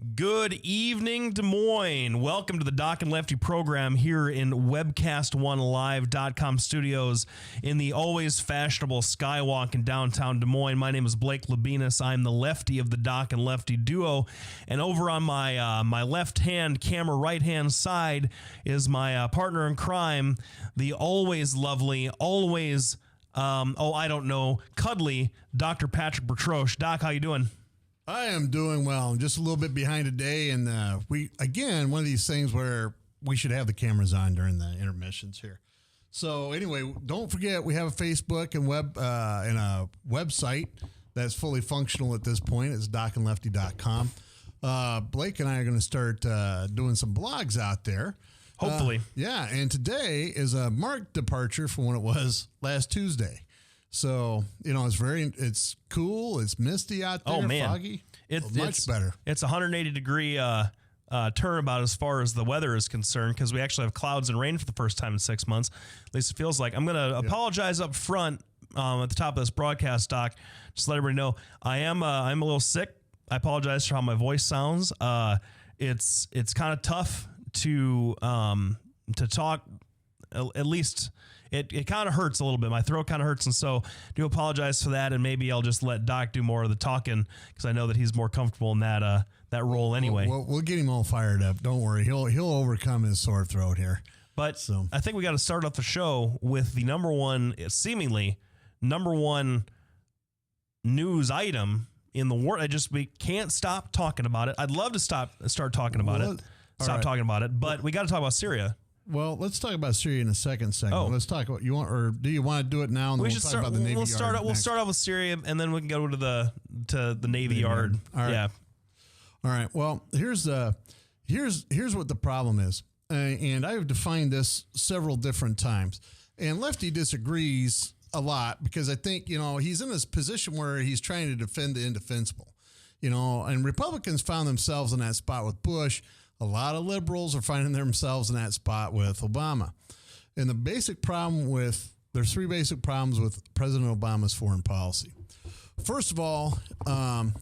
Good evening, Des Moines. Welcome to the Doc and Lefty program here in webcast1live.com studios in the always fashionable Skywalk in downtown Des Moines. My name is Blake Labinas. I'm the Lefty of the Doc and Lefty duo. And over on my left-hand camera, right-hand side is my partner in crime, the always lovely, always, cuddly Dr. Patrick Bertroche. Doc, how you doing? I am doing well. I'm just a little bit behind today, and one of these things where we should have the cameras on during the intermissions here. So anyway, don't forget we have a Facebook and a website that's fully functional at this point. It's docandlefty.com. Blake and I are going to start doing some blogs out there. Hopefully. And today is a marked departure from when it was last Tuesday. So, it's cool. It's misty out there. Oh, man. Foggy. It's much better. It's 180 degree turnabout as far as the weather is concerned, because we actually have clouds and rain for the first time in 6 months. At least it feels like. I'm going to apologize up front at the top of this broadcast, Doc. Just let everybody know I'm a little sick. I apologize for how my voice sounds. It's kind of tough to talk. At least it kind of hurts a little bit. My throat kind of hurts, and so do apologize for that. And maybe I'll just let Doc do more of the talking, because I know that he's more comfortable in that role anyway. We'll get him all fired up. Don't worry, he'll overcome his sore throat here. But I think we got to start off the show with the seemingly number one news item in the world. We can't stop talking about it. I'd love to start talking about it. Talking about it, but we got to talk about Syria. Well, let's talk about Syria in a second segment. Oh. Let's talk about do you want to do it now? And then we'll talk about the Navy Yard. We'll start off with Syria, and then we can go to the Navy Yard. All right. Yeah. All right. Well, here's what the problem is, and I have defined this several different times. And Lefty disagrees a lot, because I think he's in this position where he's trying to defend the indefensible. And Republicans found themselves in that spot with Bush. A lot of liberals are finding themselves in that spot with Obama. And there's three basic problems with President Obama's foreign policy. First of all,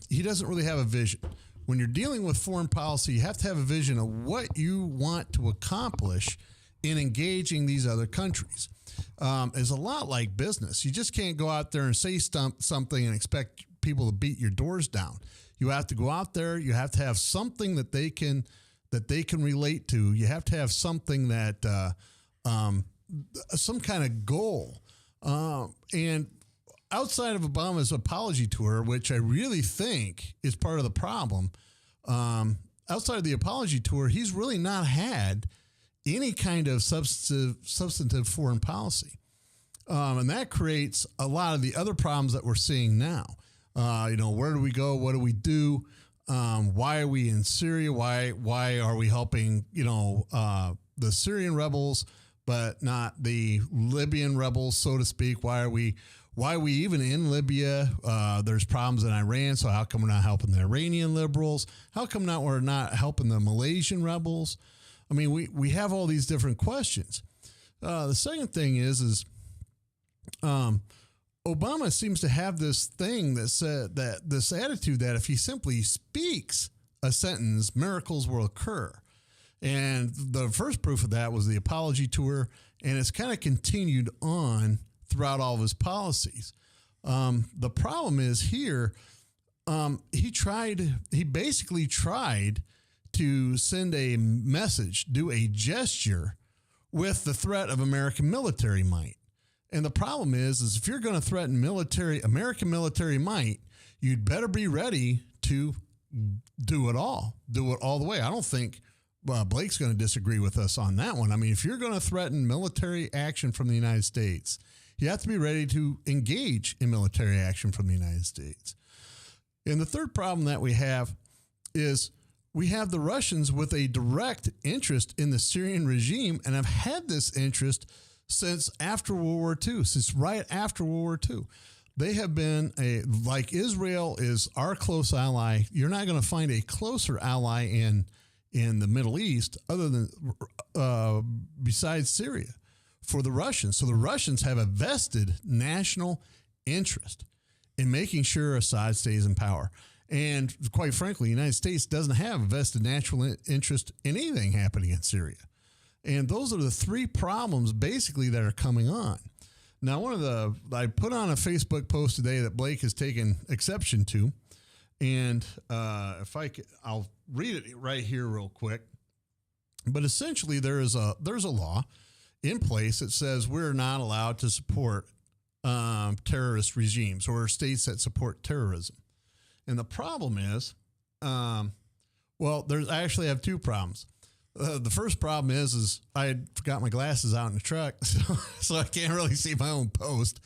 he doesn't really have a vision. When you're dealing with foreign policy, you have to have a vision of what you want to accomplish in engaging these other countries. It's a lot like business. You just can't go out there and say something and expect people to beat your doors down. You have to go out there. You have to have something that they can relate to. You have to have something that, some kind of goal. And outside of Obama's apology tour, which I really think is part of the problem, outside of the apology tour, he's really not had any kind of substantive foreign policy. And that creates a lot of the other problems that we're seeing now. Where do we go? What do we do? Why are we in Syria? Why are we helping, the Syrian rebels, but not the Libyan rebels, so to speak? Why are we even in Libya? There's problems in Iran. So how come we're not helping the Iranian liberals? How come we're not helping the Malaysian rebels? I mean, we have all these different questions. The second thing is Obama seems to have this thing that this attitude that if he simply speaks a sentence, miracles will occur. And the first proof of that was the apology tour, and it's kind of continued on throughout all of his policies. The problem is here, he basically tried to send a message, do a gesture with the threat of American military might. And the problem is if you're going to threaten American military might, you'd better be ready to do it all the way. I don't think Blake's going to disagree with us on that one. I mean, if you're going to threaten military action from the United States, you have to be ready to engage in military action from the United States. And the third problem that we have is we have the Russians with a direct interest in the Syrian regime, and have had this interest since after World War II, since right after World War II. They have been like Israel is our close ally. You're not going to find a closer ally in the Middle East other than besides Syria for the Russians. So the Russians have a vested national interest in making sure Assad stays in power. And quite frankly, the United States doesn't have a vested national interest in anything happening in Syria. And those are the three problems basically that are coming on. Now, I put on a Facebook post today that Blake has taken exception to. And I'll read it right here real quick. But essentially, there's a law in place that says we're not allowed to support terrorist regimes or states that support terrorism. And the problem is, I actually have two problems. The first problem is I forgot my glasses out in the truck, so I can't really see my own post.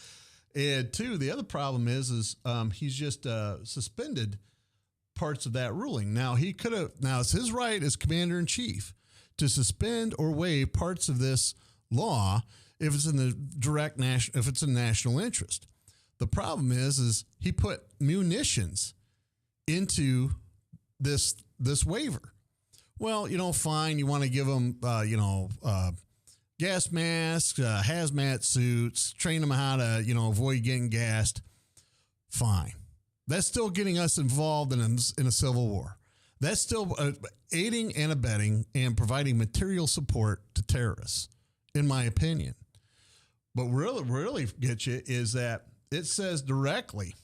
And two, the other problem is he's just suspended parts of that ruling. Now it's his right as commander in chief to suspend or waive parts of this law if it's in the if it's in national interest. The problem is he put munitions into this waiver. Well, fine. You want to give them, gas masks, hazmat suits, train them how to, avoid getting gassed. Fine. That's still getting us involved in a civil war. That's still aiding and abetting and providing material support to terrorists, in my opinion. But really gets you is that it says directly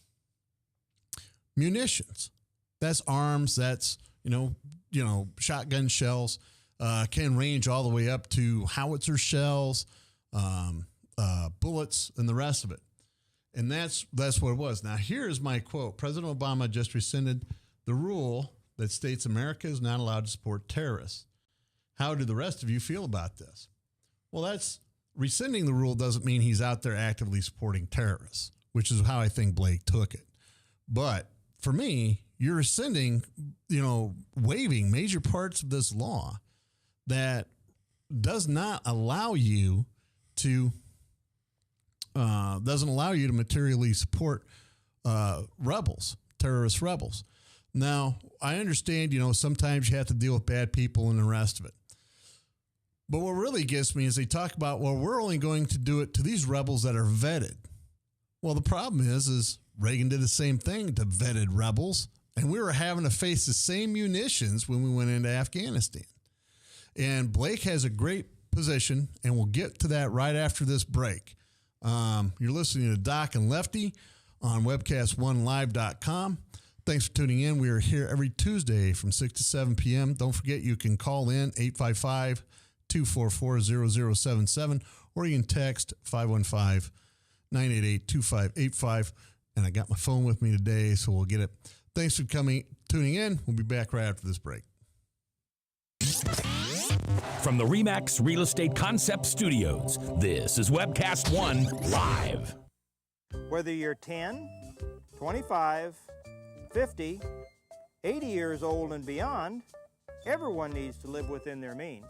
munitions. That's arms. That's, shotgun shells, can range all the way up to howitzer shells, bullets, and the rest of it. And that's what it was. Now, here's my quote. President Obama just rescinded the rule that states America is not allowed to support terrorists. How do the rest of you feel about this? Well, that's rescinding the rule doesn't mean he's out there actively supporting terrorists, which is how I think Blake took it. But for me, you're rescinding, waiving major parts of this law that does not allow you to materially support terrorist rebels. Now, I understand, sometimes you have to deal with bad people and the rest of it. But what really gets me is they talk about, well, we're only going to do it to these rebels that are vetted. Well, the problem is Reagan did the same thing to vetted rebels, and we were having to face the same munitions when we went into Afghanistan. And Blake has a great position, and we'll get to that right after this break. You're listening to Doc and Lefty on webcast1live.com. Thanks for tuning in. We are here every Tuesday from 6 to 7 p.m. Don't forget you can call in 855-244-0077, or you can text 515-988-2585. And I got my phone with me today, so we'll get it. Thanks for tuning in. We'll be back right after this break. From the RE/MAX Real Estate Concept Studios, this is Webcast One Live. Whether you're 10, 25, 50, 80 years old and beyond, everyone needs to live within their means.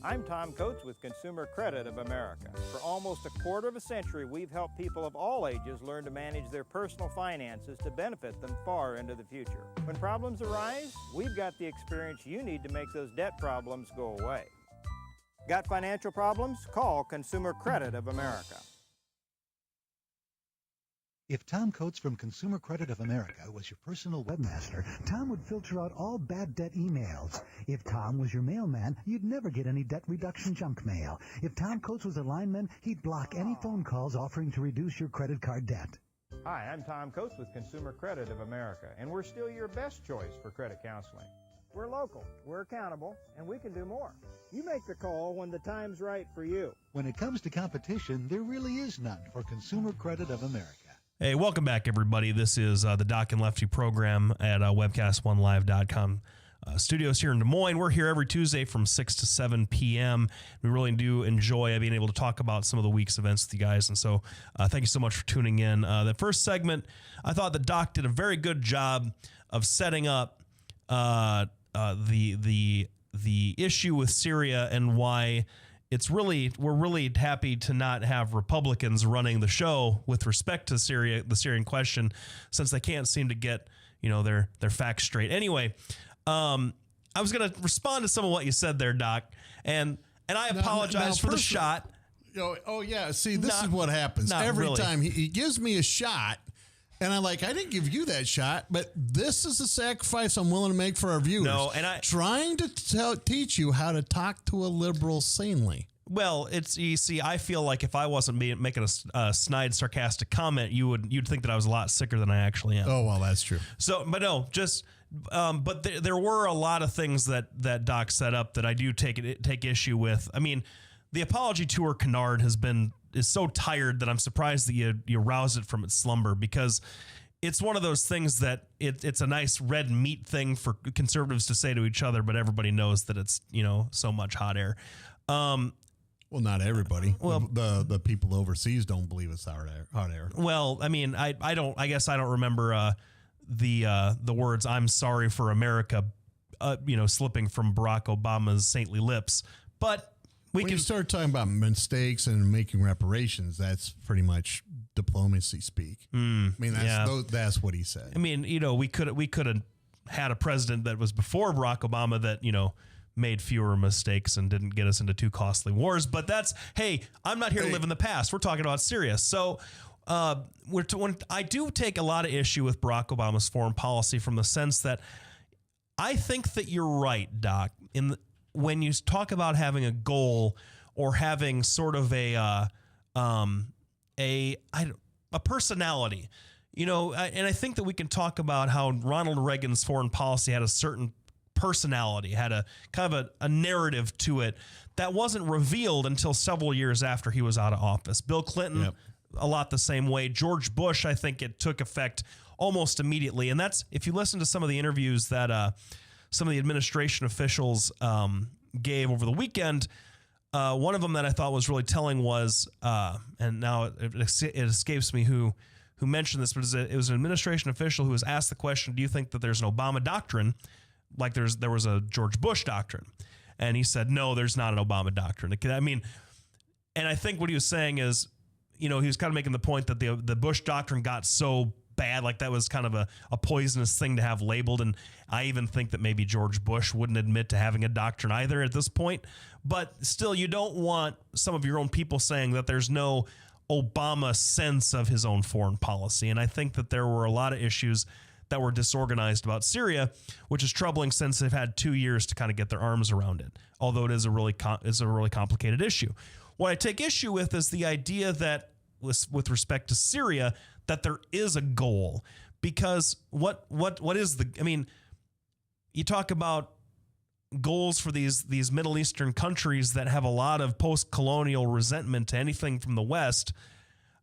I'm Tom Coates with Consumer Credit of America. For almost a quarter of a century, we've helped people of all ages learn to manage their personal finances to benefit them far into the future. When problems arise, we've got the experience you need to make those debt problems go away. Got financial problems? Call Consumer Credit of America. If Tom Coates from Consumer Credit of America was your personal webmaster, Tom would filter out all bad debt emails. If Tom was your mailman, you'd never get any debt reduction junk mail. If Tom Coates was a lineman, he'd block any phone calls offering to reduce your credit card debt. Hi, I'm Tom Coates with Consumer Credit of America, and we're still your best choice for credit counseling. We're local, we're accountable, and we can do more. You make the call when the time's right for you. When it comes to competition, there really is none for Consumer Credit of America. Hey, welcome back, everybody. This is the Doc and Lefty program at webcast1live.com. Studios here in Des Moines. We're here every Tuesday from 6 to 7 p.m. We really do enjoy being able to talk about some of the week's events with you guys. And so thank you so much for tuning in. The first segment, I thought the Doc did a very good job of setting up the issue with Syria and why we're really happy to not have Republicans running the show with respect to Syria, the Syrian question, since they can't seem to get, their facts straight. Anyway, I was going to respond to some of what you said there, Doc, and I apologize for the shot. Oh yeah. See, this is what happens every time he gives me a shot. And I didn't give you that shot, but this is a sacrifice I'm willing to make for our viewers. No, and trying to teach you how to talk to a liberal sanely. Well, you see, I feel like if I wasn't making a snide, sarcastic comment, you'd think that I was a lot sicker than I actually am. Oh, well, that's true. So, but no, just, but there were a lot of things that Doc set up that I do take issue with. I mean, the apology tour canard is so tired that I'm surprised that you rouse it from its slumber, because it's one of those things that it's a nice red meat thing for conservatives to say to each other, but everybody knows that it's, so much hot air. Well, not everybody. Well, the people overseas don't believe it's hot air. Well, I mean, I guess I don't remember the words "I'm sorry for America," slipping from Barack Obama's saintly lips. But when you start talking about mistakes and making reparations, that's pretty much diplomacy speak. I mean, that's what he said. I mean, we could have had a president that was before Barack Obama that made fewer mistakes and didn't get us into two costly wars. But hey, I'm not here to live in the past. We're talking about Syria. So when I do take a lot of issue with Barack Obama's foreign policy, from the sense that I think that you're right, Doc, when you talk about having a goal or having sort of a personality, and I think that we can talk about how Ronald Reagan's foreign policy had a certain personality, had a kind of a narrative to it that wasn't revealed until several years after he was out of office. Bill Clinton, a lot the same way. George Bush, I think it took effect almost immediately. And that's, if you listen to some of the interviews that some of the administration officials gave over the weekend, one of them that I thought was really telling was, and now it escapes me who mentioned this, but it was an administration official who was asked the question, do you think that there's an Obama doctrine like there was a George Bush doctrine? And he said, no, there's not an Obama doctrine. I mean, and I think what he was saying is, he was kind of making the point that the Bush doctrine got so bad, like that was kind of a poisonous thing to have labeled. And I even think that maybe George Bush wouldn't admit to having a doctrine either at this point. But still, you don't want some of your own people saying that there's no Obama sense of his own foreign policy. And I think that there were a lot of issues that were disorganized about Syria, which is troubling since they've had 2 years to kind of get their arms around it, although it is a really complicated issue. What I take issue with is the idea that with respect to Syria, that there is a goal, because what is you talk about goals for these Middle Eastern countries that have a lot of post-colonial resentment to anything from the West.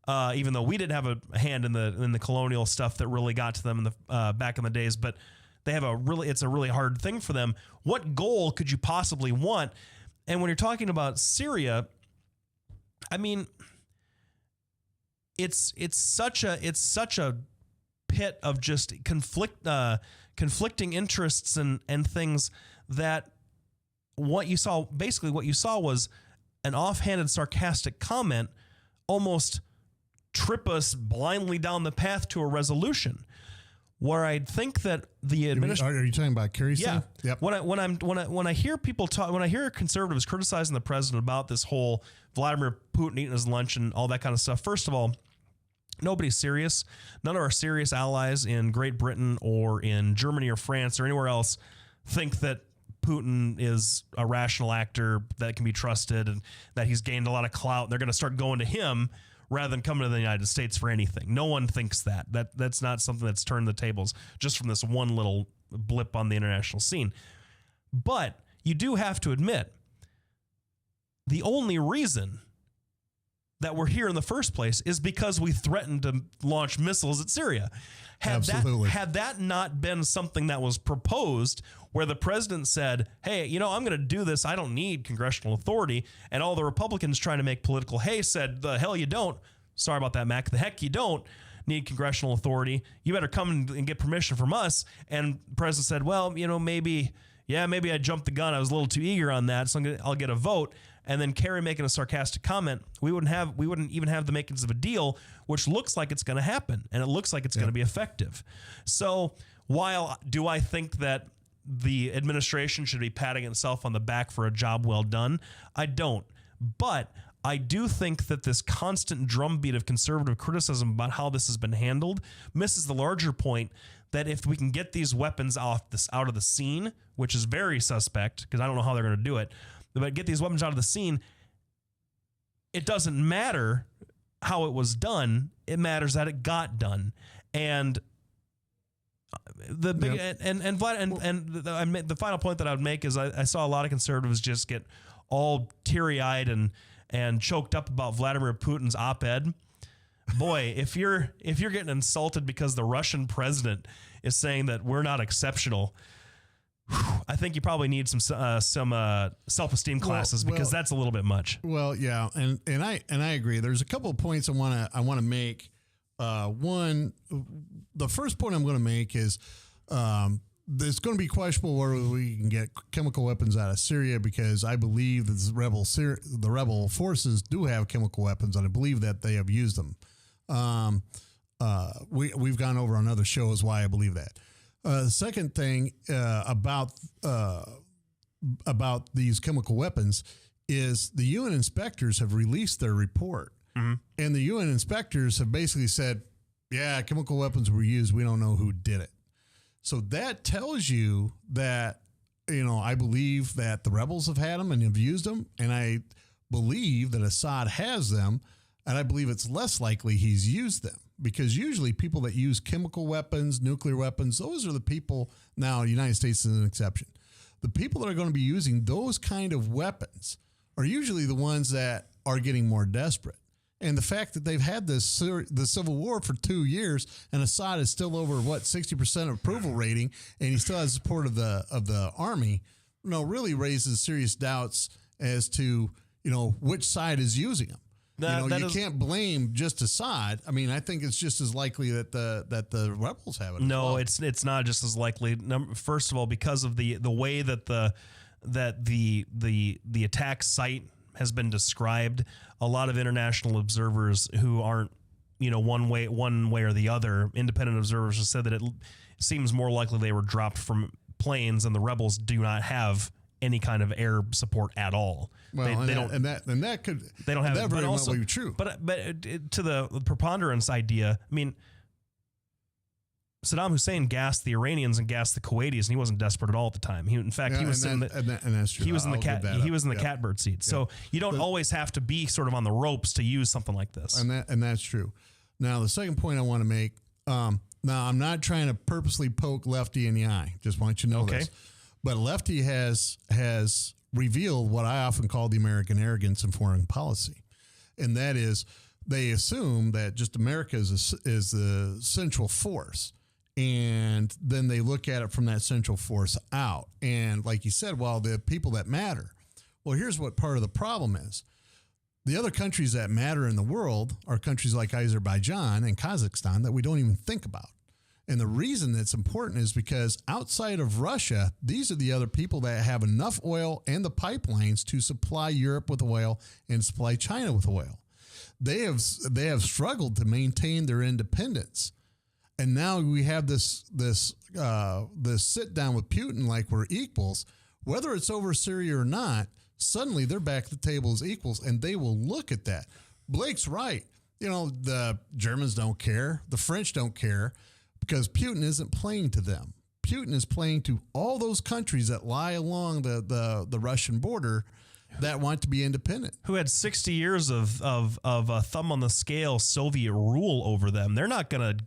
Even though we didn't have a hand in the colonial stuff that really got to them in the back in the days, but they have it's a really hard thing for them. What goal could you possibly want? And when you're talking about Syria, I mean, it's such a pit of just conflicting interests and things that what you saw was an offhanded, sarcastic comment almost trip us blindly down the path to a resolution, where I think that the administration. Are you talking about Kerry's thing? Yep. When I hear people talk, when I hear conservatives criticizing the president about this whole Vladimir Putin eating his lunch and all that kind of stuff, first of all, nobody's serious. None of our serious allies in Great Britain or in Germany or France or anywhere else think that Putin is a rational actor that can be trusted and that he's gained a lot of clout. They're going to start going to him rather than coming to the United States for anything. No one thinks that. That's not something that's turned the tables just from this one little blip on the international scene. But you do have to admit, the only reason that we're here in the first place is because we threatened to launch missiles at Syria. Had that not been something that was proposed, where the president said, hey, I'm going to do this, I don't need congressional authority, and all the Republicans trying to make political hay said, the hell you don't. Sorry about that, Mac. The heck you don't need congressional authority. You better come and get permission from us. And the president said, well, maybe I jumped the gun. I was a little too eager on that, so I'll get a vote. And then Kerry making a sarcastic comment, we wouldn't even have the makings of a deal, which looks like it's going to happen, and it looks like it's going to be effective. So while do I think that the administration should be patting itself on the back for a job well done, I don't. But I do think that this constant drumbeat of conservative criticism about how this has been handled misses the larger point that if we can get these weapons out of the scene, which is very suspect because I don't know how they're going to do it, but get these weapons out of the scene, it doesn't matter how it was done. It matters that it got done. And the big the final point that I would make is I saw a lot of conservatives just get all teary-eyed and choked up about Vladimir Putin's op-ed. Boy, if you're getting insulted because the Russian president is saying that we're not exceptional, I think you probably need some self-esteem classes because that's a little bit much. Well, yeah, and I agree. There's a couple of points I want to make. One, the first point I'm going to make is it's going to be questionable whether we can get chemical weapons out of Syria, because I believe that the rebel forces do have chemical weapons, and I believe that they have used them. We've gone over on other shows why I believe that. The second thing about these chemical weapons is the UN inspectors have released their report. Mm-hmm. And the UN inspectors have basically said, yeah, chemical weapons were used. We don't know who did it. So that tells you that, I believe that the rebels have had them and have used them. And I believe that Assad has them. And I believe it's less likely he's used them, because usually people that use chemical weapons, nuclear weapons, those are the people. Now, the United States is an exception. The people that are going to be using those kind of weapons are usually the ones that are getting more desperate. And the fact that they've had the civil war for 2 years, and Assad is still over 60% approval rating, and he still has support of the army, really raises serious doubts as to which side is using them. You can't blame just Assad. I mean, I think it's just as likely that the rebels have it. No, it's not just as likely. First of all, because of the way that the attack site has been described, a lot of international observers who aren't, one way or the other, independent observers have said that it seems more likely they were dropped from planes, and the rebels do not have any kind of air support at all. Well, they don't, and that could, they don't have that it, very but well also be true. But to the preponderance idea, I mean, Saddam Hussein gassed the Iranians and gassed the Kuwaitis, and he wasn't desperate at all at the time. He was in the catbird seat. So you don't always have to be sort of on the ropes to use something like this. And that's true. Now, the second point I want to make. Now, I'm not trying to purposely poke Lefty in the eye. Just want you to know this. But Lefty has revealed what I often call the American arrogance in foreign policy, and that is they assume that just America is the central force. And then they look at it from that central force out. And like you said, the people that matter. Well, here's what part of the problem is. The other countries that matter in the world are countries like Azerbaijan and Kazakhstan that we don't even think about. And the reason that's important is because outside of Russia, these are the other people that have enough oil and the pipelines to supply Europe with oil and supply China with oil. They have struggled to maintain their independence. And now we have this sit down with Putin like we're equals. Whether it's over Syria or not, suddenly they're back at the table as equals, and they will look at that. Blake's right. The Germans don't care. The French don't care, because Putin isn't playing to them. Putin is playing to all those countries that lie along the Russian border that want to be independent. Who had 60 years of thumb on the scale Soviet rule over them. They're not gonna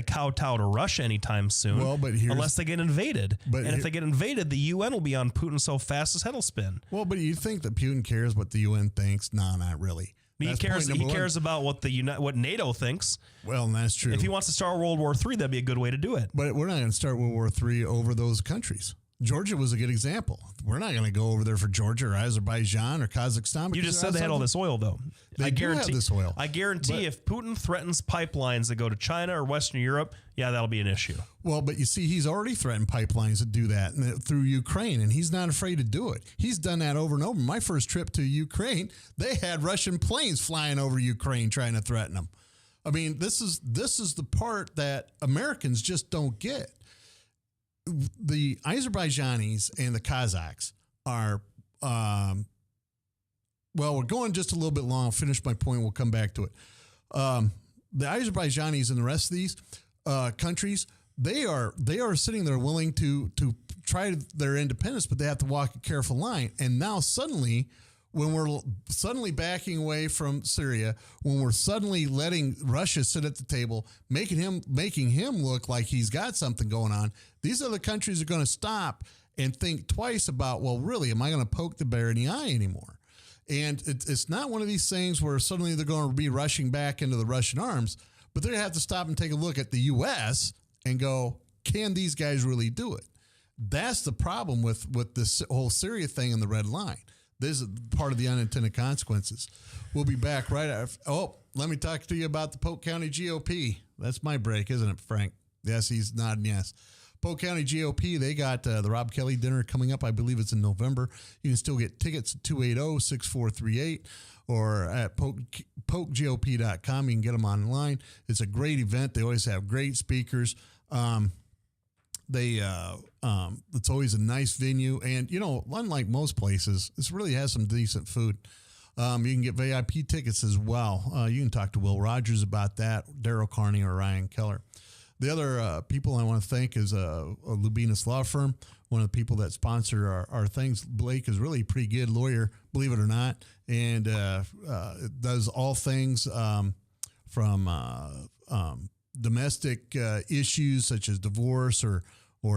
kowtow to Russia anytime soon. Well, but unless they get invaded. If they get invaded, the UN will be on Putin so fast his head will spin. Well, but you think that Putin cares what the UN thinks? No, not really. He cares about what what NATO thinks. Well, and that's true. If he wants to start World War III, that'd be a good way to do it. But we're not going to start World War III over those countries. Georgia was a good example. We're not going to go over there for Georgia or Azerbaijan or Kazakhstan. You just said they had all this oil, though. They guarantee have this oil. I guarantee if Putin threatens pipelines that go to China or Western Europe, that'll be an issue. Well, but you see, he's already threatened pipelines to do that through Ukraine, and he's not afraid to do it. He's done that over and over. My first trip to Ukraine, they had Russian planes flying over Ukraine trying to threaten them. I mean, this is the part that Americans just don't get. The Azerbaijanis and the Kazakhs are well, we're going just a little bit long. I'll finish my point. We'll come back to it. The Azerbaijanis and the rest of these countries, they are sitting there willing to try their independence, but they have to walk a careful line. And now suddenly, when we're suddenly backing away from Syria, when we're suddenly letting Russia sit at the table, making him look like he's got something going on, these other countries are going to stop and think twice about, well, really, am I going to poke the bear in the eye anymore? And it's not one of these things where suddenly they're going to be rushing back into the Russian arms, but they're going to have to stop and take a look at the U.S. and go, can these guys really do it? That's the problem with this whole Syria thing and the red line. This is part of the unintended consequences. We'll be back right after. Oh, let me talk to you about the Polk County GOP. That's my break, isn't it, Frank? Yes, he's nodding yes. Polk County GOP, they got the Rob Kelly dinner coming up. I believe it's in November. You can still get tickets at 280-6438 or at polkgop.com. You can get them online. It's a great event. They always have great speakers. It's always a nice venue. And, unlike most places, this really has some decent food. You can get VIP tickets as well. You can talk to Will Rogers about that, Daryl Carney or Ryan Keller. The other people I want to thank is a Lubinas Law Firm, one of the people that sponsor our things. Blake is really a pretty good lawyer, believe it or not, and does all things from domestic issues such as divorce or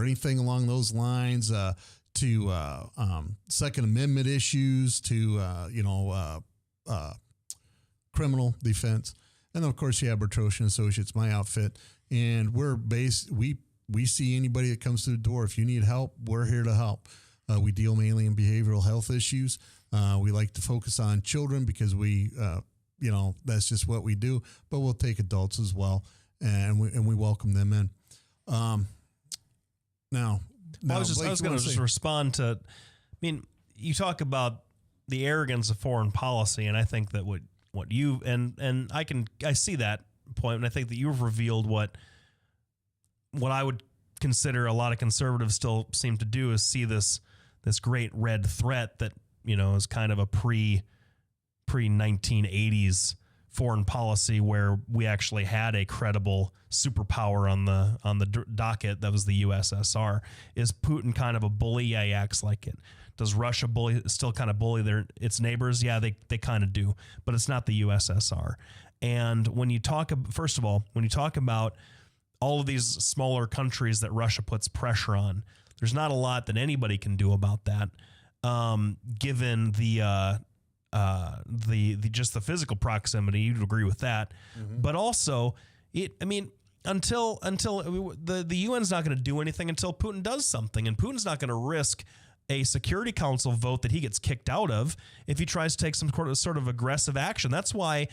anything along those lines to Second Amendment issues to criminal defense. And then, of course, you have Bertrosian Associates, my outfit. And we see anybody that comes through the door. If you need help, we're here to help. We deal mainly in behavioral health issues. We like to focus on children because that's just what we do. But we'll take adults as well, and we welcome them in. Now, I was going to just respond to. I mean, you talk about the arrogance of foreign policy, and I think that what you and I see that point, and I think that you've revealed what I would consider a lot of conservatives still seem to do is see this great red threat that is kind of a pre 1980s foreign policy where we actually had a credible superpower on the docket that was the USSR. Is Putin kind of a bully? Yeah, he acts like it. Does Russia still kind of bully its neighbors? Yeah, they kind of do, but it's not the USSR. And when you talk, first of all, when you talk about all of these smaller countries that Russia puts pressure on, there's not a lot that anybody can do about that, given the just the physical proximity. You'd agree with that, but also until the UN's not going to do anything until Putin does something, and Putin's not going to risk a Security Council vote that he gets kicked out of if he tries to take some sort of aggressive action. That's why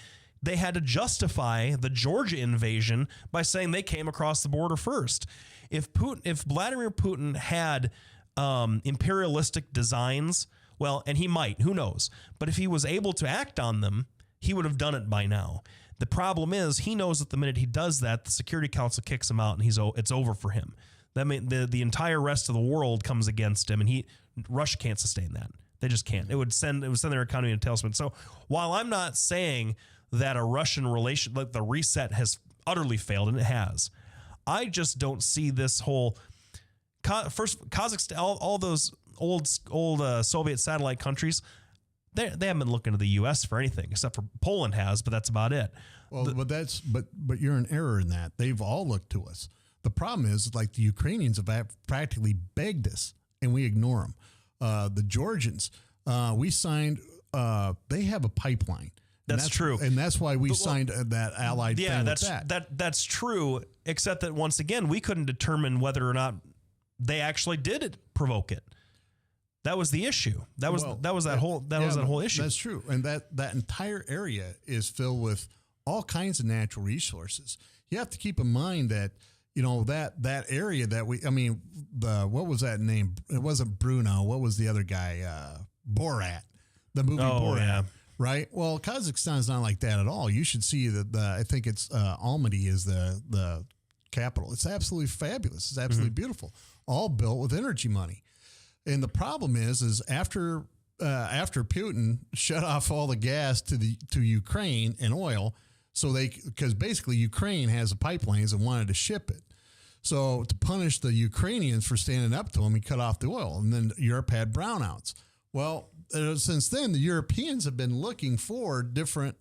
they had to justify the Georgia invasion by saying they came across the border first. If Vladimir Putin had imperialistic designs, well, and he might, who knows? But if he was able to act on them, he would have done it by now. The problem is he knows that the minute he does that, the Security Council kicks him out, and it's over for him. That means the entire rest of the world comes against him, and Russia can't sustain that. They just can't. It would send their economy in a tailspin. So while I'm not saying that a Russian relation, like the reset has utterly failed, and it has, I just don't see this whole Kazakhstan, all those old Soviet satellite countries. They haven't been looking to the U.S. for anything except for Poland has, but that's about it. Well, but you're in error in that. They've all looked to us. The problem is, like, the Ukrainians have practically begged us, and we ignore them. The Georgians, we signed. They have a pipeline. That's true, and that's why we signed that allied. Yeah, thing that's true. Except that once again, we couldn't determine whether or not they actually did provoke it. That was the issue. That was that whole issue. That's true, and that entire area is filled with all kinds of natural resources. You have to keep in mind that. That area that what was that name? It wasn't Bruno. What was the other guy? Borat, the movie Borat, yeah. Right? Well, Kazakhstan's not like that at all. You should see that I think it's Almaty is the capital. It's absolutely fabulous. It's absolutely beautiful. All built with energy money. And the problem is after after Putin shut off all the gas to Ukraine and oil, because basically Ukraine has the pipelines and wanted to ship it. So to punish the Ukrainians for standing up to him, he cut off the oil, and then Europe had brownouts. Well, since then, the Europeans have been looking for different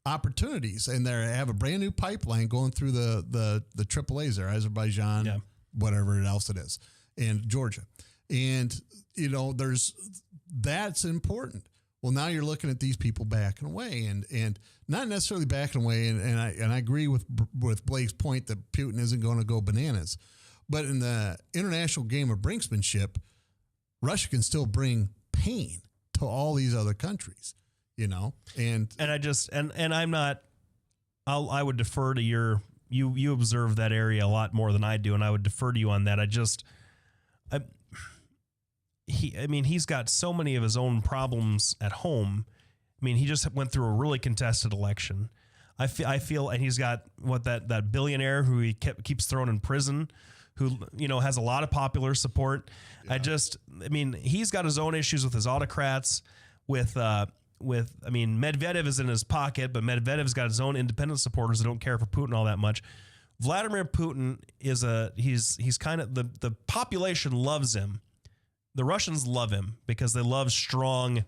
opportunities, and they have a brand new pipeline going through the AAAs there, Azerbaijan, whatever else it is, and Georgia. And, that's important. Well, now you're looking at these people backing away and not necessarily backing away. And I agree with Blake's point that Putin isn't going to go bananas, but in the international game of brinksmanship, Russia can still bring pain to all these other countries, and I'm not, I would defer to you observe that area a lot more than I do. And I would defer to you on that. He's got so many of his own problems at home. He just went through a really contested election. I feel, and he's got that billionaire who he keeps throwing in prison, who, has a lot of popular support. Yeah. He's got his own issues with his autocrats, Medvedev is in his pocket, but Medvedev's got his own independent supporters that don't care for Putin all that much. Vladimir Putin is he's kind of, the population loves him. The Russians love him because they love strong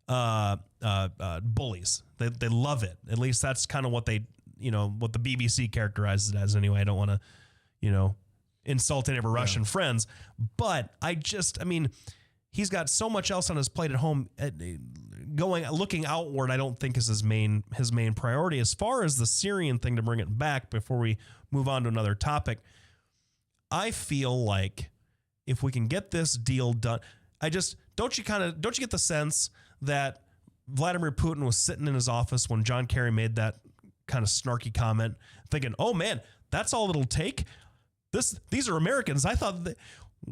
bullies. They love it. At least that's kind of what what the BBC characterizes it as anyway. I don't want to, insult any of our Russian friends, but he's got so much else on his plate at home. Looking outward, I don't think is his main priority. As far as the Syrian thing, to bring it back before we move on to another topic, I feel like if we can get this deal done, don't you get the sense that Vladimir Putin was sitting in his office when John Kerry made that kind of snarky comment, thinking, "Oh man, that's all it'll take. These are Americans." I thought that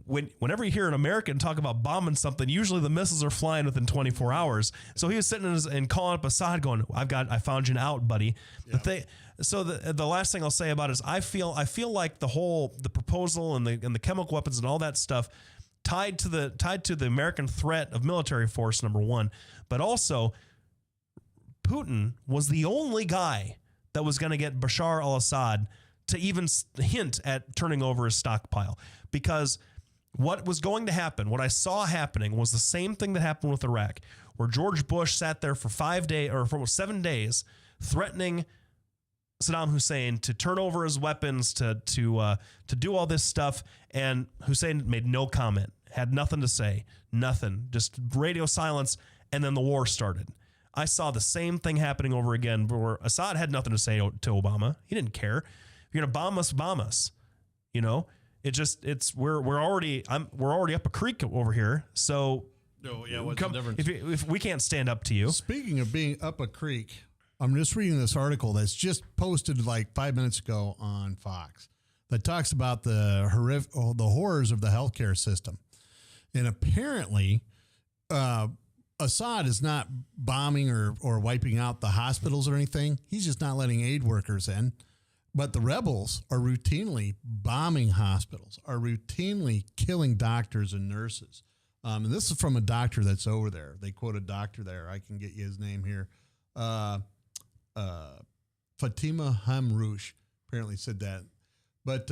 whenever you hear an American talk about bombing something, usually the missiles are flying within 24 hours. So he was sitting and calling up Assad, going, "I found you an out, buddy." Yeah. The last thing I'll say about it is I feel like the proposal and the chemical weapons and all that stuff tied to the American threat of military force, number one, but also Putin was the only guy that was going to get Bashar al-Assad to even hint at turning over his stockpile, because what was going to happen, what I saw happening, was the same thing that happened with Iraq, where George Bush sat there for 5 days or for 7 days threatening Saddam Hussein to turn over his weapons, to do all this stuff, and Hussein made no comment, had nothing to say, nothing, just radio silence, and then the war started. I saw the same thing happening over again, where Assad had nothing to say to Obama. He didn't care. If you're gonna bomb us, bomb us. We're already up a creek over here. So what's the difference? If we can't stand up to you. Speaking of being up a creek, I'm just reading this article that's just posted like 5 minutes ago on Fox that talks about the horrors of the healthcare system. And apparently, Assad is not bombing or wiping out the hospitals or anything. He's just not letting aid workers in. But the rebels are routinely bombing hospitals, are routinely killing doctors and nurses. And this is from a doctor that's over there. They quote a doctor there. I can get you his name here. Fatima Hamrouche apparently said that. But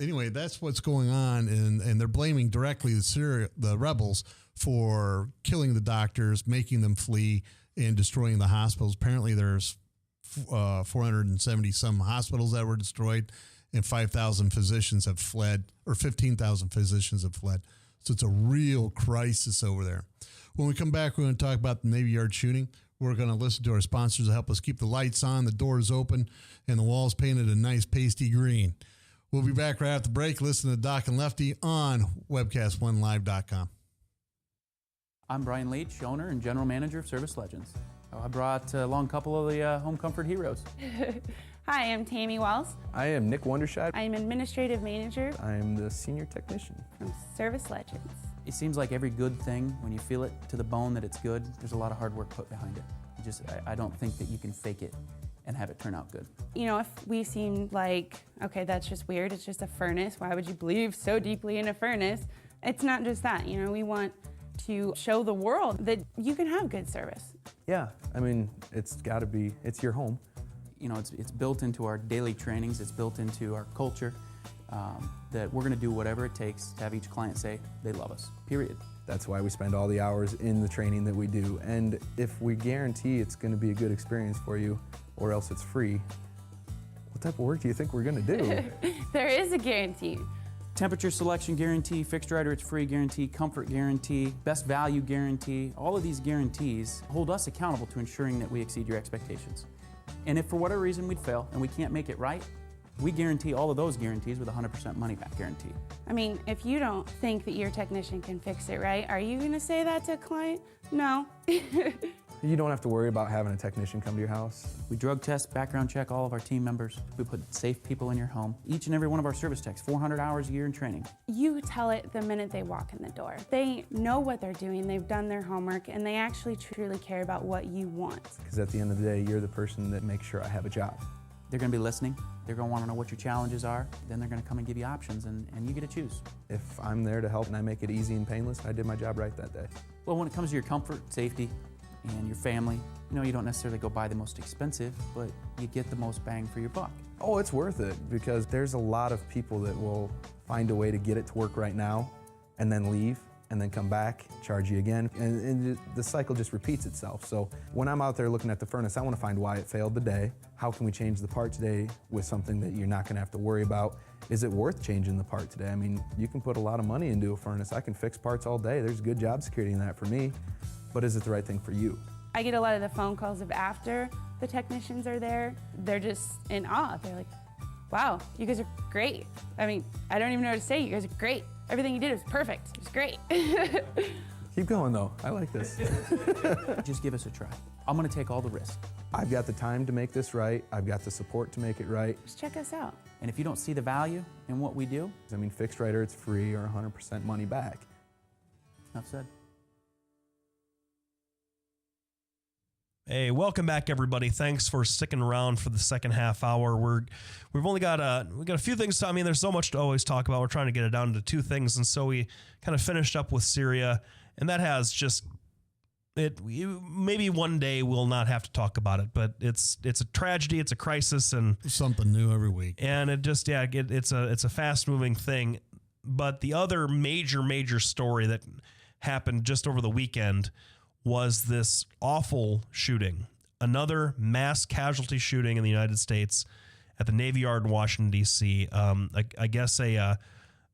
anyway, that's what's going on. And they're blaming directly the rebels for killing the doctors, making them flee, and destroying the hospitals. Apparently there's 470 some hospitals that were destroyed, and 5,000 physicians have fled, or 15,000 physicians have fled. So it's a real crisis over there. When we come back, we're going to talk about the Navy Yard shooting. We're going to listen to our sponsors to help us keep the lights on, the doors open, and the walls painted a nice pasty green. We'll be back right after the break. Listen to Doc and Lefty on webcast1live.com. I'm Brian Leach, owner and general manager of Service Legends. I brought along a couple of the home comfort heroes. Hi, I'm Tammy Wells. I am Nick Wondershide. I'm administrative manager. I'm the senior technician from Service Legends. It seems like every good thing, when you feel it to the bone that it's good, there's a lot of hard work put behind it. I don't think that you can fake it and have it turn out good. If we seem like, okay, that's just weird, it's just a furnace, why would you believe so deeply in a furnace? It's not just that, we want to show the world that you can have good service. Yeah, I mean, it's got to be, it's your home. You know, it's built into our daily trainings, it's built into our culture, that we're going to do whatever it takes to have each client say they love us, period. That's why we spend all the hours in the training that we do. And if we guarantee it's going to be a good experience for you, or else it's free, what type of work do you think we're going to do? There is a guarantee. Temperature selection guarantee, fixed rider it's free guarantee, comfort guarantee, best value guarantee. All of these guarantees hold us accountable to ensuring that we exceed your expectations. And if for whatever reason we'd fail and we can't make it right, we guarantee all of those guarantees with a 100% money back guarantee. I mean, if you don't think that your technician can fix it right, are you going to say that to a client? No. You don't have to worry about having a technician come to your house. We drug test, background check all of our team members. We put safe people in your home. Each and every one of our service techs, 400 hours a year in training. You tell it the minute they walk in the door. They know what they're doing, they've done their homework, and they actually truly care about what you want. Because at the end of the day, you're the person that makes sure I have a job. They're going to be listening. They're going to want to know what your challenges are. Then they're going to come and give you options, and you get to choose. If I'm there to help and I make it easy and painless, I did my job right that day. Well, when it comes to your comfort, safety, and your family, you know, you don't necessarily go buy the most expensive, but you get the most bang for your buck. Oh, it's worth it, because there's a lot of people that will find a way to get it to work right now and then leave and then come back, charge you again, and the cycle just repeats itself. So when I'm out there looking at the furnace, I want to find why it failed today. How can we change the part today with something that you're not going to have to worry about? Is it worth changing the part today? I mean, you can put a lot of money into a furnace. I can fix parts all day. There's good job security in that for me, but is it the right thing for you? I get a lot of the phone calls of after the technicians are there. They're just in awe. They're like, wow, you guys are great. I mean, I don't even know what to say. You guys are great. Everything you did was perfect. It was great. Keep going though, I like this. Just give us a try. I'm gonna take all the risk. I've got the time to make this right. I've got the support to make it right. Just check us out. And if you don't see the value in what we do, I mean, fixed rider, it's free or 100% money back. enough said. Hey, welcome back, everybody. Thanks for sticking around for the second half hour. We've only got a few things. I mean, there's so much to always talk about. We're trying to get it down to two things, and so we kind of finished up with Syria, and that has just maybe one day we'll not have to talk about it, but it's a tragedy, it's a crisis, and something new every week. And it just it's a fast moving thing. But the other major story that happened just over the weekend was this awful shooting, another mass casualty shooting in the United States at the Navy Yard in Washington, D.C. I guess a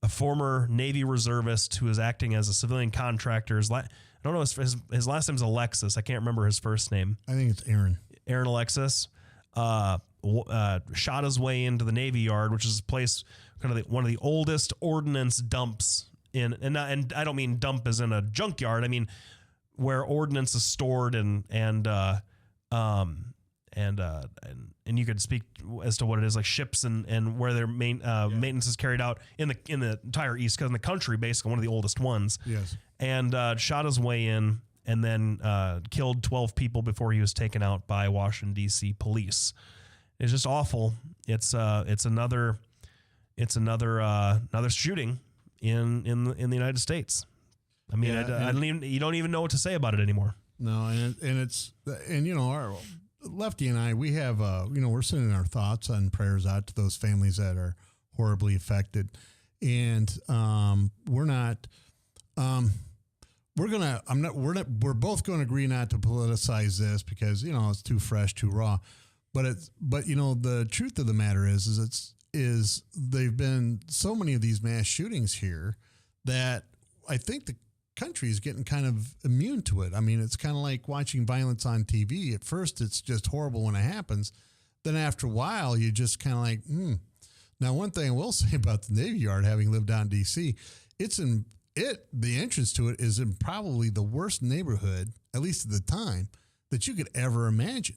former Navy reservist who was acting as a civilian contractor. I don't know, his last name's Alexis. I can't remember his first name. I think it's Aaron. Aaron Alexis shot his way into the Navy Yard, which is a place, kind of one of the oldest ordnance dumps and I don't mean dump as in a junkyard. I mean where ordnance is stored and you could speak as to what it is, like ships and where their maintenance is carried out in the entire East Coast, in the country, basically one of the oldest ones. Yes. And shot his way in and then killed 12 people before he was taken out by Washington D.C. police. It's just awful. It's another shooting in the United States. I mean, you don't even know what to say about it anymore. No, and our Lefty and I, we have we're sending our thoughts and prayers out to those families that are horribly affected, and we're both going to agree not to politicize this because it's too fresh, too raw, but the truth of the matter is they've been so many of these mass shootings here that I think the country is getting kind of immune to it. I mean, it's kind of like watching violence on TV. At first, it's just horrible when it happens. Then after a while, you just kind of like, Now, one thing I will say about the Navy Yard, having lived down in D.C., the entrance to it is in probably the worst neighborhood, at least at the time, that you could ever imagine.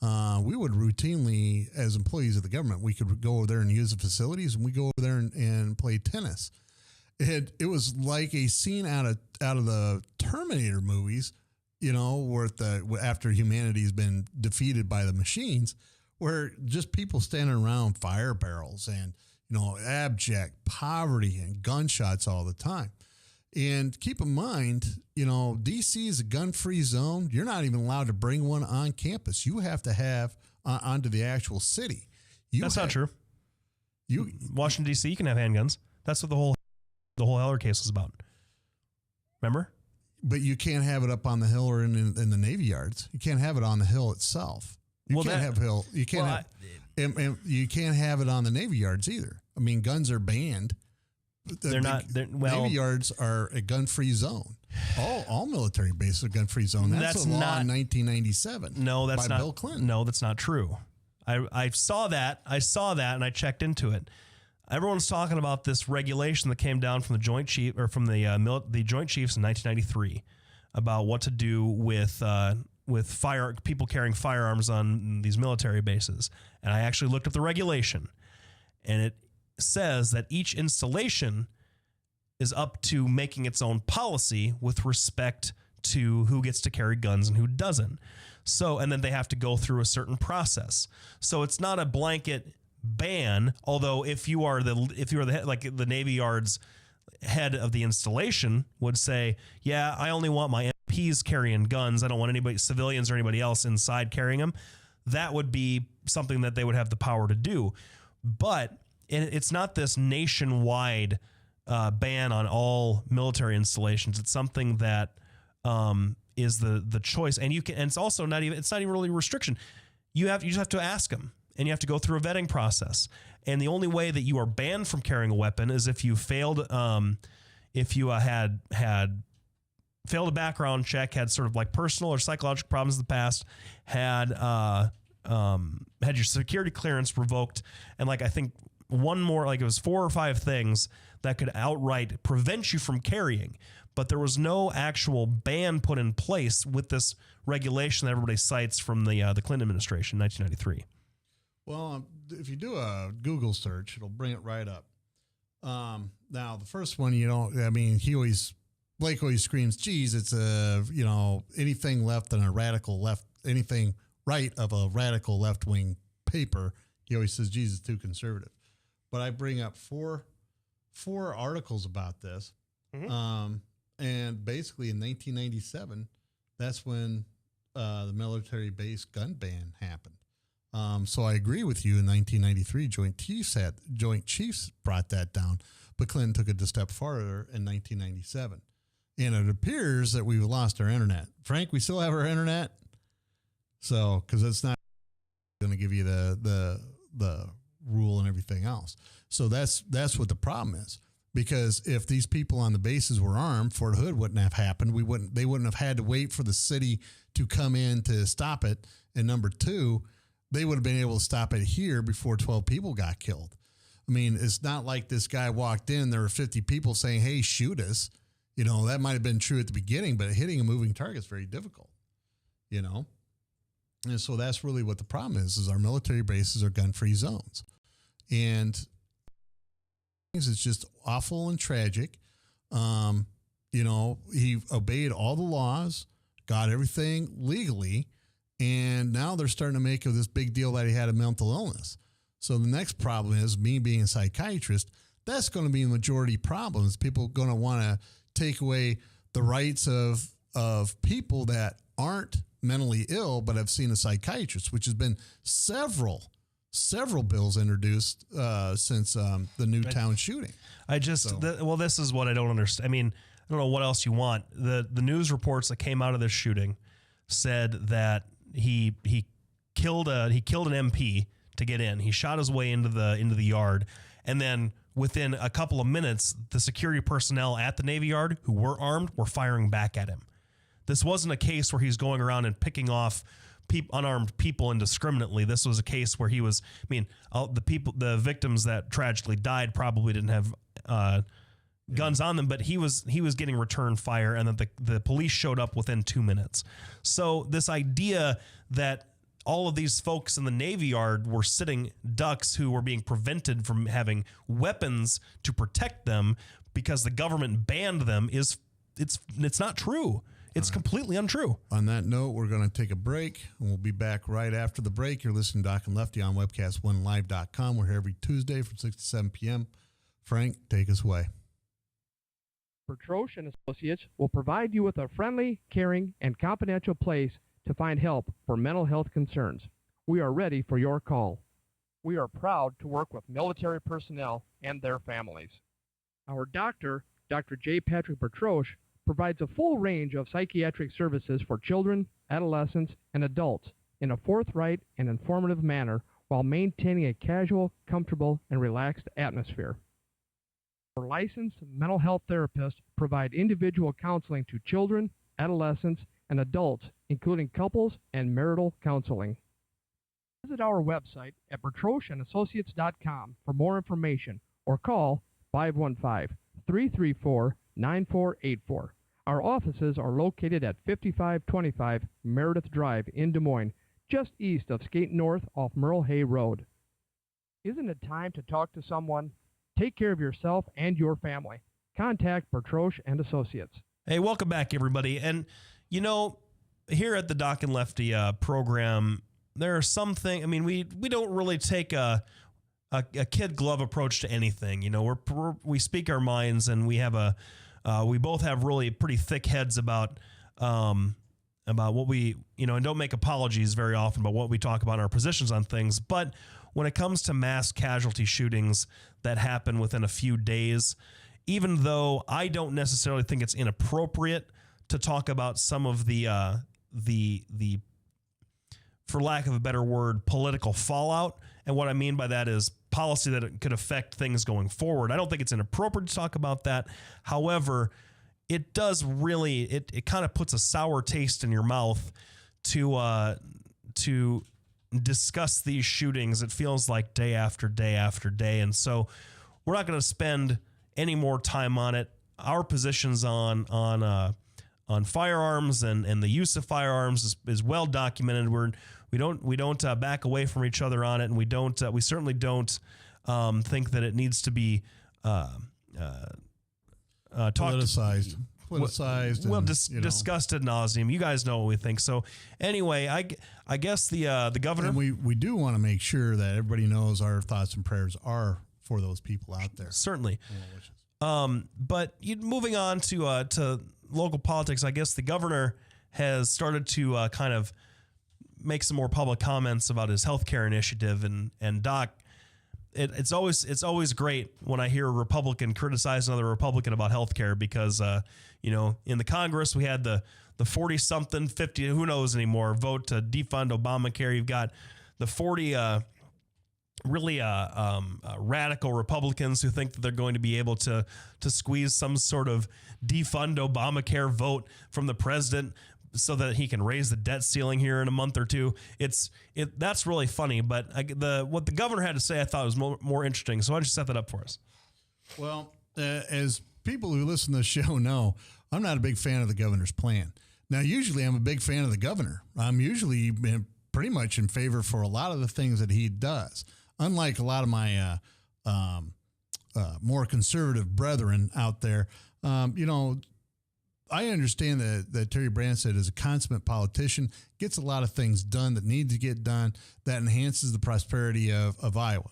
We would routinely, as employees of the government, we could go over there and use the facilities, and we go over there and play tennis. It was like a scene out of the Terminator movies, where after humanity's been defeated by the machines, where just people standing around fire barrels and abject poverty and gunshots all the time. And keep in mind, D.C. is a gun-free zone. You're not even allowed to bring one on campus. You have to have onto the actual city. That's not true. Washington, D.C., you can have handguns. That's what the whole Heller case was about. Remember? But you can't have it up on the hill or in the Navy Yards. You can't have it on the hill itself. You can't have it on the Navy Yards either. I mean, guns are banned. Navy Yards are a gun-free zone. All military bases are gun-free zone. That's a law in 1997. No, that's by not Bill Clinton. No, that's not true. I saw that. And I checked into it. Everyone's talking about this regulation that came down from the Joint Chief or from the Joint Chiefs in 1993 about what to do with people carrying firearms on these military bases. And I actually looked up the regulation, and it says that each installation is up to making its own policy with respect to who gets to carry guns and who doesn't. So, and then they have to go through a certain process. So it's not a blanket ban, although if you are the head, like the Navy Yard's head of the installation would say, yeah, I only want my MPs carrying guns. I don't want anybody, civilians or anybody else inside carrying them. That would be something that they would have the power to do. But it's not this nationwide ban on all military installations. It's something that is the choice, and you can. And it's also not even really a restriction. You just have to ask them, and you have to go through a vetting process. And the only way that you are banned from carrying a weapon is if you failed, if you had failed a background check, had sort of like personal or psychological problems in the past, had your security clearance revoked, and like I think one more, like it was 4 or 5 things that could outright prevent you from carrying. But there was no actual ban put in place with this regulation that everybody cites from the Clinton administration in 1993. Well, if you do a Google search, it'll bring it right up. Now, the first one, Blake always screams, geez, it's anything left than a radical left, anything right of a radical left-wing paper. He always says, geez, it's too conservative. But I bring up four articles about this. Mm-hmm. And basically in 1997, that's when the military-based gun ban happened. So I agree with you. In 1993, Joint Chiefs brought that down, but Clinton took it a step farther in 1997. And it appears that we've lost our internet. Frank, we still have our internet. So, because it's not going to give you the rule and everything else. So that's what the problem is. Because if these people on the bases were armed, Fort Hood wouldn't have happened. They wouldn't have had to wait for the city to come in to stop it. And number two, they would have been able to stop it here before 12 people got killed. I mean, it's not like this guy walked in, there were 50 people saying, hey, shoot us. That might have been true at the beginning, but hitting a moving target is very difficult, And so that's really what the problem is our military bases are gun-free zones. And it's just awful and tragic. He obeyed all the laws, got everything legally, and now they're starting to make this big deal that he had a mental illness. So the next problem is me being a psychiatrist. That's going to be the majority problems. People are going to want to take away the rights of people that aren't mentally ill but have seen a psychiatrist, which has been several bills introduced since the Newtown shooting. This is what I don't understand. I mean, I don't know what else you want. The news reports that came out of this shooting said that he killed an MP to get in. He shot his way into the yard, and then within a couple of minutes, the security personnel at the Navy Yard who were armed were firing back at him. This wasn't a case where he's going around and picking off unarmed people indiscriminately. This was a case where the victims that tragically died probably didn't have guns on them, but he was getting return fire, and that the police showed up within 2 minutes. So this idea that all of these folks in the Navy Yard were sitting ducks who were being prevented from having weapons to protect them because the government banned them it's not true. It's completely untrue. On that note, we're going to take a break, and we'll be back right after the break. You're listening to Doc and Lefty on webcast1live.com. We're here every Tuesday from 6 to 7 p.m. Frank, take us away. Bertroche and Associates will provide you with a friendly, caring, and confidential place to find help for mental health concerns. We are ready for your call. We are proud to work with military personnel and their families. Our doctor, Dr. J. Patrick Bertroche, provides a full range of psychiatric services for children, adolescents, and adults in a forthright and informative manner while maintaining a casual, comfortable, and relaxed atmosphere. Our licensed mental health therapists provide individual counseling to children, adolescents, and adults, including couples and marital counseling. Visit our website at bertrocheandassociates.com for more information or call 515-334-9484. Our offices are located at 5525 Meredith Drive in Des Moines, just east of Skate North off Merle Hay Road. Isn't it time to talk to someone? Take care of yourself and your family. Contact Bertroche and Associates. Hey, welcome back, everybody. And, you know, here at the Doc and Lefty program, there are some things, I mean, we don't really take a kid glove approach to anything. You know, we speak our minds, and we have we both have really pretty thick heads about what we, you know, and don't make apologies very often about what we talk about in our positions on things. But when it comes to mass casualty shootings that happen within a few days, even though I don't necessarily think it's inappropriate to talk about some of the for lack of a better word, political fallout. And what I mean by that is policy that it could affect things going forward. I don't think it's inappropriate to talk about that. However, it does really, it kind of puts a sour taste in your mouth to discuss these shootings. It feels like day after day after day. And so we're not going to spend any more time on it. Our positions on firearms and the use of firearms is well documented. We don't back away from each other on it, and we certainly don't think that it needs to be politicized. Discussed ad nauseum. You guys know what we think. So anyway, I guess the governor. And we do want to make sure that everybody knows our thoughts and prayers are for those people out there. Certainly. But moving on to local politics, I guess the governor has started to kind of make some more public comments about his healthcare initiative, and Doc, it's always great when I hear a Republican criticize another Republican about healthcare, because you know, in the Congress we had the 40-something, 50, who knows anymore, vote to defund Obamacare. You've got the 40 really radical Republicans who think that they're going to be able to squeeze some sort of defund Obamacare vote from the president so that he can raise the debt ceiling here in a month or two. That's really funny. But what the governor had to say, I thought was more interesting. So why don't you set that up for us? Well, as people who listen to the show know, I'm not a big fan of the governor's plan. Now, usually I'm a big fan of the governor. I'm usually pretty much in favor for a lot of the things that he does. Unlike a lot of my more conservative brethren out there, you know, I understand that Terry Branstad is a consummate politician, gets a lot of things done that need to get done, that enhances the prosperity of Iowa.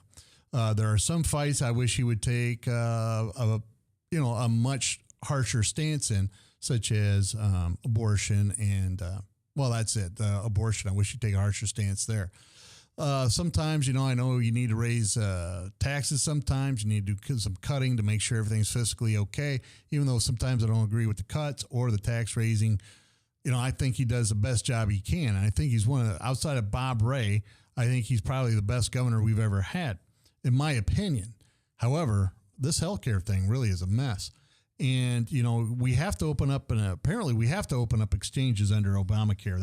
There are some fights I wish he would take a much harsher stance in, such as abortion and, well, that's it, abortion. I wish he'd take a harsher stance there. Sometimes, you know, I know you need to raise taxes. Sometimes you need to do some cutting to make sure everything's fiscally okay, even though sometimes I don't agree with the cuts or the tax raising. You know, I think he does the best job he can. I think he's outside of Bob Ray, I think he's probably the best governor we've ever had, in my opinion. However, this healthcare thing really is a mess. And, you know, we have to open up, apparently we have to open up exchanges under Obamacare.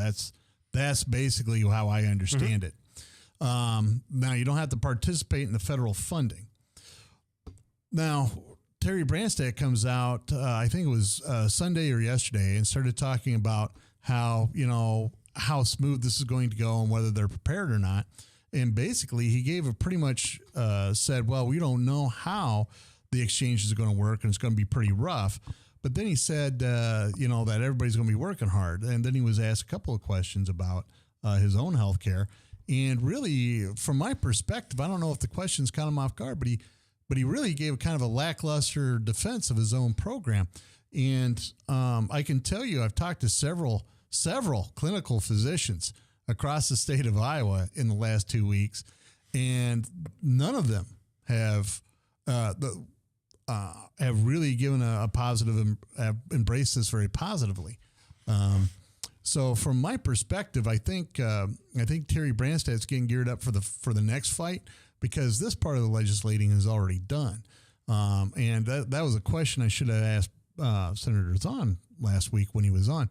That's basically how I understand it. Now, you don't have to participate in the federal funding. Now, Terry Branstad comes out, I think it was Sunday or yesterday, and started talking about how, you know, how smooth this is going to go and whether they're prepared or not. And basically, he gave a pretty much said, well, we don't know how the exchanges are going to work, and it's going to be pretty rough. But then he said, you know, that everybody's going to be working hard. And then he was asked a couple of questions about his own health care. And really, from my perspective, I don't know if the questions caught him off guard, but he really gave kind of a lackluster defense of his own program. And I can tell you, I've talked to several clinical physicians across the state of Iowa in the last 2 weeks, and none of them have really given a positive, have embraced this very positively. So from my perspective, I think Terry Branstad's getting geared up for the next fight, because this part of the legislating is already done. And that was a question I should have asked Senator Zahn last week when he was on.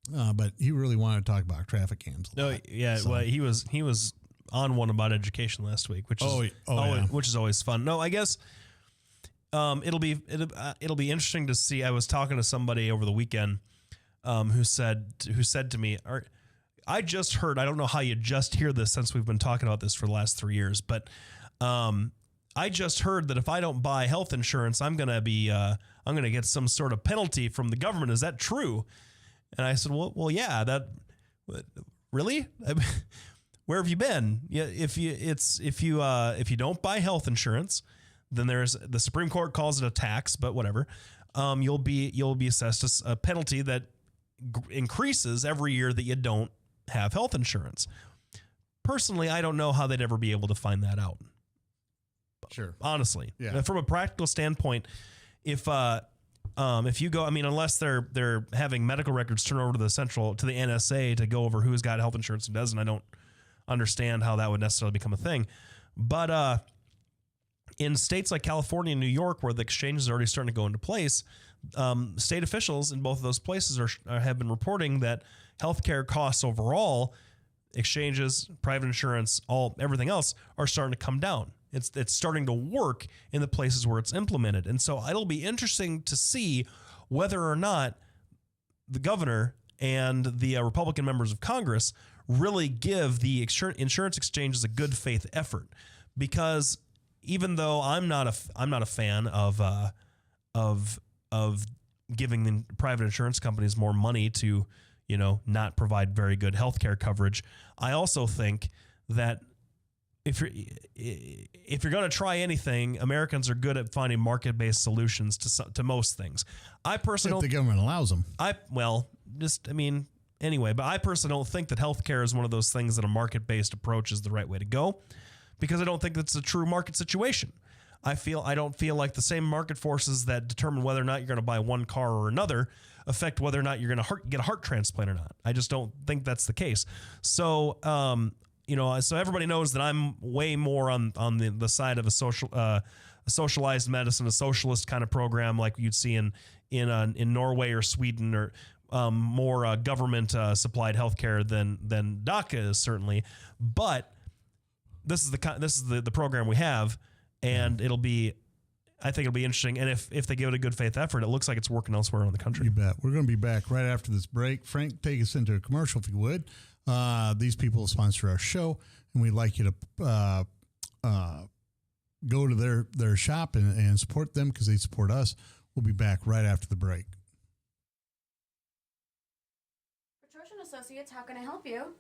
But he really wanted to talk about traffic cams. Well, he was on one about education last week, which is always fun. No, I guess it'll be interesting to see. I was talking to somebody over the weekend who said to me, I just heard, I don't know how you just hear this since we've been talking about this for the last 3 years, but I just heard that if I don't buy health insurance, I'm going to get some sort of penalty from the government. Is that true? And I said, well, yeah, really? Where have you been? Yeah, if you don't buy health insurance, then the Supreme Court calls it a tax, but whatever. You'll be assessed a penalty that increases every year that you don't have health insurance. Personally, I don't know how they'd ever be able to find that out. Sure. Honestly. Yeah. From a practical standpoint, if you go, unless they're having medical records turn over to the NSA to go over who's got health insurance and doesn't, I don't understand how that would necessarily become a thing. But in states like California and New York, where the exchanges are already starting to go into place, state officials in both of those places have been reporting that healthcare costs overall, exchanges, private insurance, everything else, are starting to come down. It's starting to work in the places where it's implemented. And so it'll be interesting to see whether or not the governor and the Republican members of Congress really give the insurance exchanges a good faith effort. Because even though I'm not a fan of giving the private insurance companies more money to, not provide very good healthcare coverage, I also think that if you're going to try anything, Americans are good at finding market-based solutions to most things. I personally if the government allows them. Anyway, but I personally don't think that healthcare is one of those things that a market-based approach is the right way to go, because I don't think that's a true market situation. I don't feel like the same market forces that determine whether or not you're going to buy one car or another affect whether or not you're going to get a heart transplant or not. I just don't think that's the case. So, so everybody knows that I'm way more on the side of a socialized medicine, a socialist kind of program like you'd see in Norway or Sweden, or more government supplied healthcare than DACA is certainly. But this is the program we have, and I think it'll be interesting. And if they give it a good faith effort, it looks like it's working elsewhere in the country. You bet. We're going to be back right after this break. Frank, take us into a commercial if you would. These people sponsor our show, and we'd like you to go to their shop and support them because they support us. We'll be back right after the break. Petrosian Associates, how can I help you?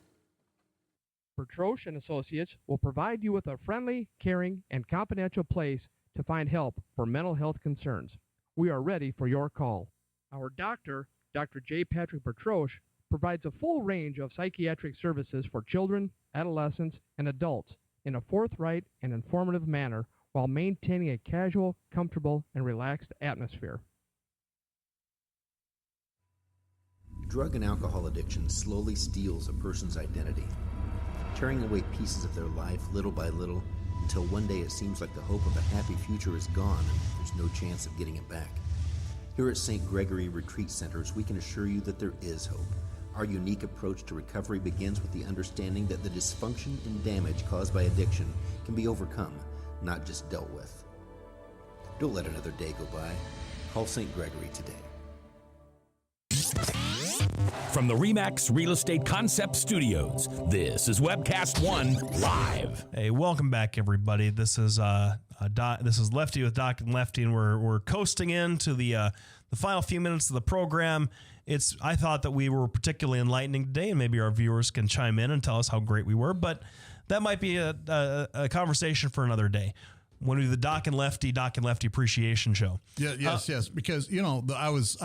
Petrosh and Associates will provide you with a friendly, caring, and confidential place to find help for mental health concerns. We are ready for your call. Our doctor, Dr. J. Patrick Petrosh, provides a full range of psychiatric services for children, adolescents, and adults in a forthright and informative manner while maintaining a casual, comfortable, and relaxed atmosphere. Drug and alcohol addiction slowly steals a person's identity, tearing away pieces of their life little by little until one day it seems like the hope of a happy future is gone and there's no chance of getting it back. Here at St. Gregory Retreat Centers, we can assure you that there is hope. Our unique approach to recovery begins with the understanding that the dysfunction and damage caused by addiction can be overcome, not just dealt with. Don't let another day go by. Call St. Gregory today. From the RE/MAX Real Estate Concept Studios, this is Webcast One Live. Hey, welcome back, everybody. This is Lefty with Doc and Lefty, and we're coasting into the final few minutes of the program. I thought that we were particularly enlightening today, and maybe our viewers can chime in and tell us how great we were, but that might be a conversation for another day. when we do the Doc and Lefty Appreciation Show. Yeah, yes, because I was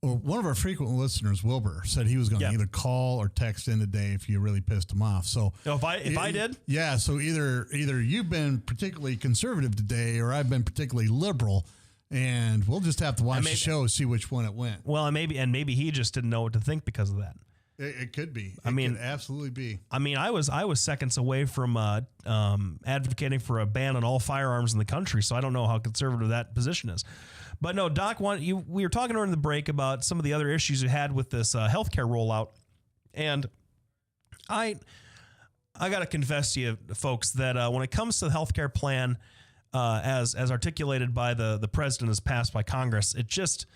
one of our frequent listeners, Wilbur, said he was going to either call or text in today if you really pissed him off. So if I did, yeah. So either you've been particularly conservative today, or I've been particularly liberal, and we'll just have to watch the show and see which one it went. Well, and maybe he just didn't know what to think because of that. It could be. It could absolutely be. I mean, I was seconds away from advocating for a ban on all firearms in the country, so I don't know how conservative that position is. But no, Doc, we were talking during the break about some of the other issues you had with this healthcare rollout, and I got to confess to you, folks, that when it comes to the healthcare plan, as articulated by the president, as passed by Congress, it just,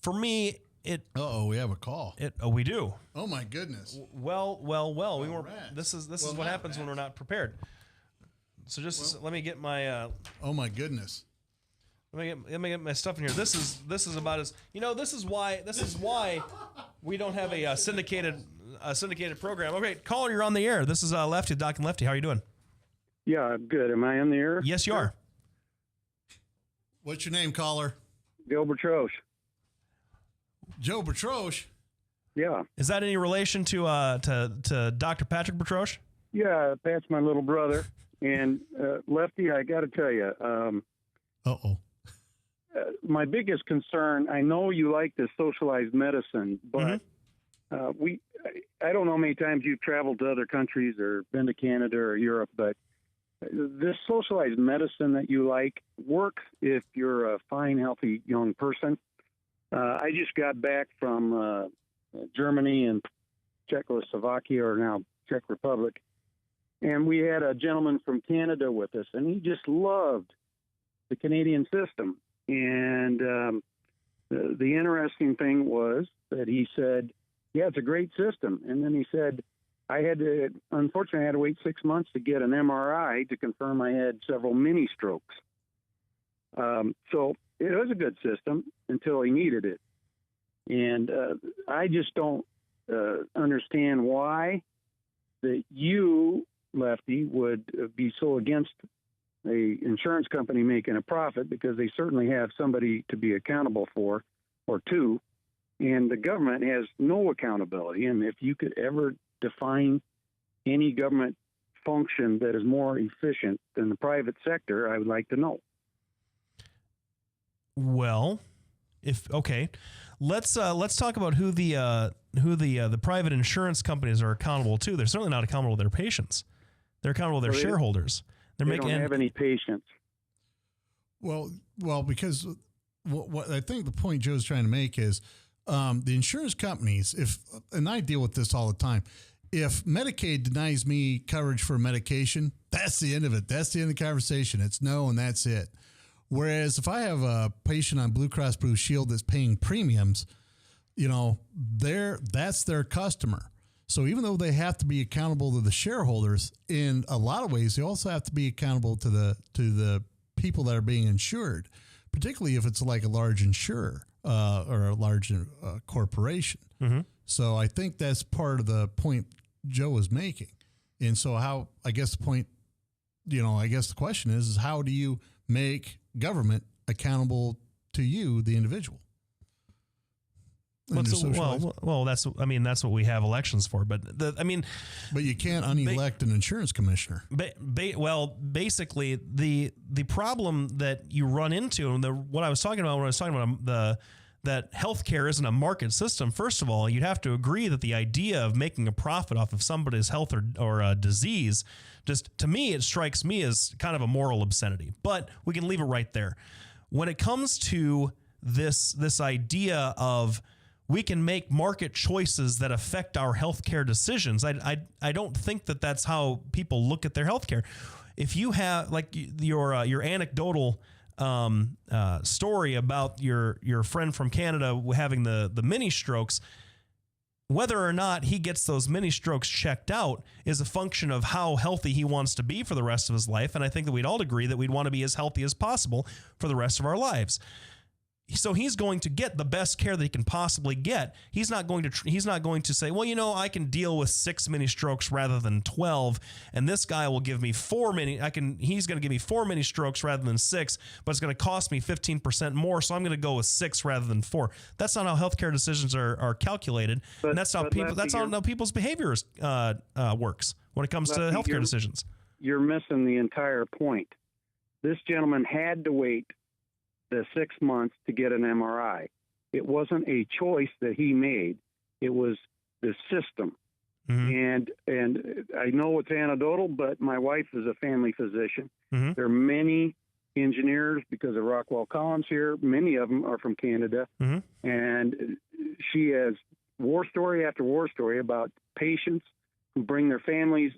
for me, we have a call. We do. Oh my goodness. Well. We weren't. This is what happens when we're not prepared. So let me get my. Oh my goodness. Let me get my stuff in here. This is about as This is why we don't have a syndicated program. Okay, caller, you're on the air. This is Lefty, Doc and Lefty. How are you doing? Yeah, I'm good. Am I on the air? Yes, you are. What's your name, caller? Bill Bertroche. Joe Bertroche? Yeah. Is that any relation to Dr. Patrick Bertroche? Yeah, Pat's my little brother. And Lefty, I got to tell you. My biggest concern, I know you like the socialized medicine, but I don't know how many times you've traveled to other countries or been to Canada or Europe, but this socialized medicine that you like works if you're a fine, healthy young person. I just got back from Germany and Czechoslovakia, or now Czech Republic, and we had a gentleman from Canada with us, and he just loved the Canadian system. And the interesting thing was that he said, yeah, it's a great system. And then he said, unfortunately, I had to wait 6 months to get an MRI to confirm I had several mini strokes. So it was a good system until he needed it. And I just don't understand why that you, Lefty, would be so against a insurance company making a profit, because they certainly have somebody to be accountable for, or two, and the government has no accountability. And if you could ever define any government function that is more efficient than the private sector, I would like to know. Well, let's talk about who the private insurance companies are accountable to. They're certainly not accountable to their patients. They're accountable to their shareholders. They don't have any patience. Well, because what I think the point Joe's trying to make is the insurance companies, and I deal with this all the time, if Medicaid denies me coverage for medication, that's the end of it. That's the end of the conversation. It's no, and that's it. Whereas if I have a patient on Blue Cross Blue Shield that's paying premiums, that's their customer. So even though they have to be accountable to the shareholders, in a lot of ways, they also have to be accountable to the people that are being insured, particularly if it's like a large insurer or a large corporation. Mm-hmm. So I think that's part of the point Joe was making. And so I guess the question is how do you make government accountable to you, the individual? That's what we have elections for. But you can't unelect an insurance commissioner. Basically, the problem that you run into, and what I was talking about when I was talking about that healthcare isn't a market system. First of all, you'd have to agree that the idea of making a profit off of somebody's health or a disease, just to me, it strikes me as kind of a moral obscenity. But we can leave it right there. When it comes to this idea of we can make market choices that affect our healthcare decisions, I don't think that that's how people look at their healthcare. If you have like your anecdotal story about your friend from Canada having the mini strokes, whether or not he gets those mini strokes checked out is a function of how healthy he wants to be for the rest of his life. And I think that we'd all agree that we'd want to be as healthy as possible for the rest of our lives. So he's going to get the best care that he can possibly get. He's not going to say, well, I can deal with 6 mini strokes rather than 12, and this guy will give me he's going to give me 4 mini strokes rather than 6, but it's going to cost me 15% more, so I'm going to go with 6 rather than 4. That's not how healthcare decisions are calculated, and that's how people's behaviors works when it comes to healthcare decisions. You're missing the entire point. This gentleman had to wait the 6 months to get an MRI. It wasn't a choice that he made. It was the system. Mm-hmm. And I know it's anecdotal, but my wife is a family physician. Mm-hmm. There are many engineers because of Rockwell Collins here. Many of them are from Canada. Mm-hmm. And she has war story after war story about patients who bring their families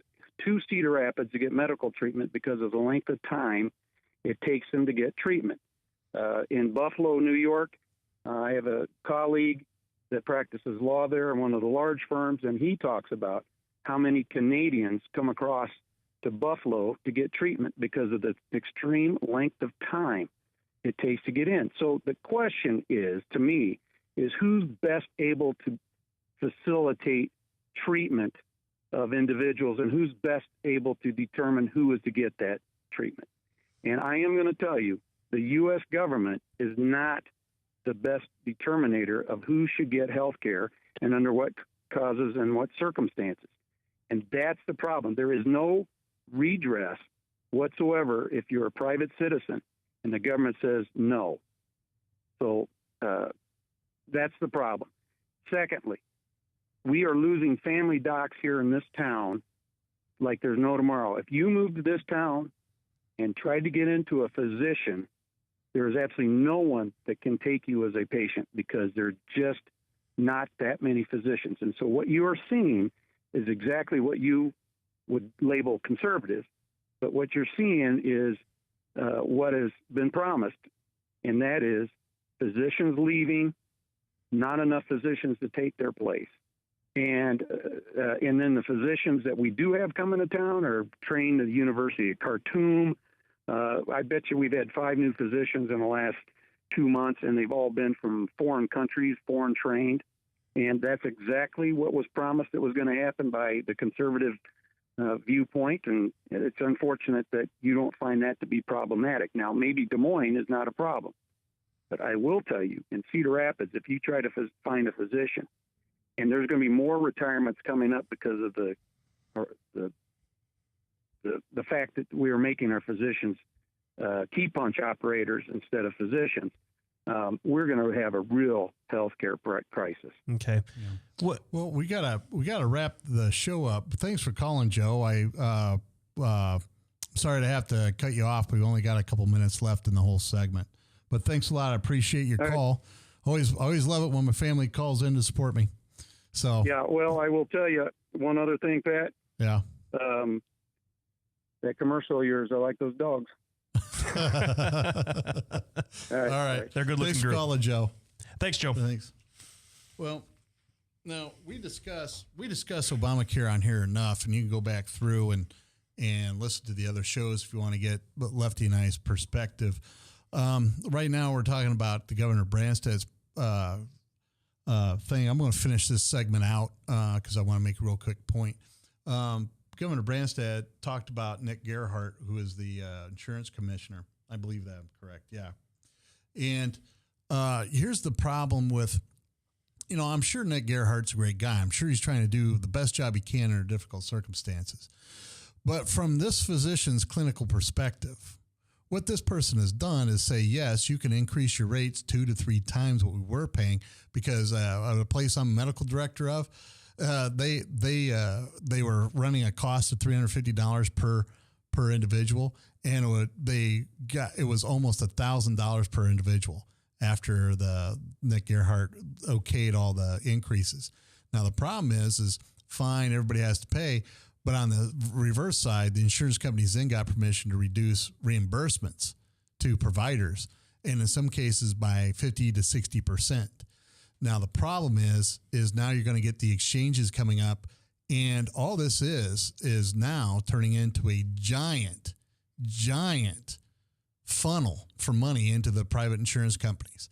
to Cedar Rapids to get medical treatment because of the length of time it takes them to get treatment. In Buffalo, New York, I have a colleague that practices law there in one of the large firms, and he talks about how many Canadians come across to Buffalo to get treatment because of the extreme length of time it takes to get in. So the question is, to me, is who's best able to facilitate treatment of individuals and who's best able to determine who is to get that treatment. And I am going to tell you, the U.S. government is not the best determinator of who should get health care and under what causes and what circumstances. And that's the problem. There is no redress whatsoever if you're a private citizen and the government says no. So that's the problem. Secondly, we are losing family docs here in this town like there's no tomorrow. If you move to this town and try to get into a physician, there is absolutely no one that can take you as a patient because there are just not that many physicians. And so what you are seeing is exactly what you would label conservative, but what you're seeing is what has been promised, and that is physicians leaving, not enough physicians to take their place. And then the physicians that we do have coming to town are trained at the University of Khartoum. I bet you we've had 5 new physicians in the last 2 months, and they've all been from foreign countries, foreign trained. And that's exactly what was promised that was going to happen by the conservative viewpoint. And it's unfortunate that you don't find that to be problematic. Now, maybe Des Moines is not a problem, but I will tell you, in Cedar Rapids, if you try to find a physician, and there's going to be more retirements coming up because of the fact that we are making our physicians key punch operators instead of physicians, we're going to have a real healthcare crisis. Okay. Yeah. Well, we gotta wrap the show up. Thanks for calling, Joe. Sorry to have to cut you off. We've only got a couple minutes left in the whole segment, but thanks a lot. I appreciate your call. Always love it when my family calls in to support me. So yeah, well, I will tell you one other thing, Pat. Yeah. That commercial of yours, I like those dogs. All right. They're good looking. Thanks for calling, Joe. Thanks, Joe. Thanks. Well, now we discuss Obamacare on here enough, and you can go back through and listen to the other shows if you want to get Lefty and I's perspective. Right now we're talking about the Governor Branstad's thing. I'm going to finish this segment out because I want to make a real quick point. Governor Branstad talked about Nick Gerhardt, who is the insurance commissioner. I believe that I'm correct. Yeah. And here's the problem with, I'm sure Nick Gerhardt's a great guy. I'm sure he's trying to do the best job he can under difficult circumstances. But from this physician's clinical perspective, what this person has done is say, yes, you can increase your rates 2 to 3 times what we were paying because at a place I'm medical director of, they were running a cost of $350 per individual, and it was almost $1,000 per individual after the Nick Gerhardt okayed all the increases. Now the problem is fine, everybody has to pay, but on the reverse side, the insurance companies then got permission to reduce reimbursements to providers, and in some cases by 50 to 60%. Now, the problem is now you're going to get the exchanges coming up, and all this is now turning into a giant funnel for money into the private insurance companies.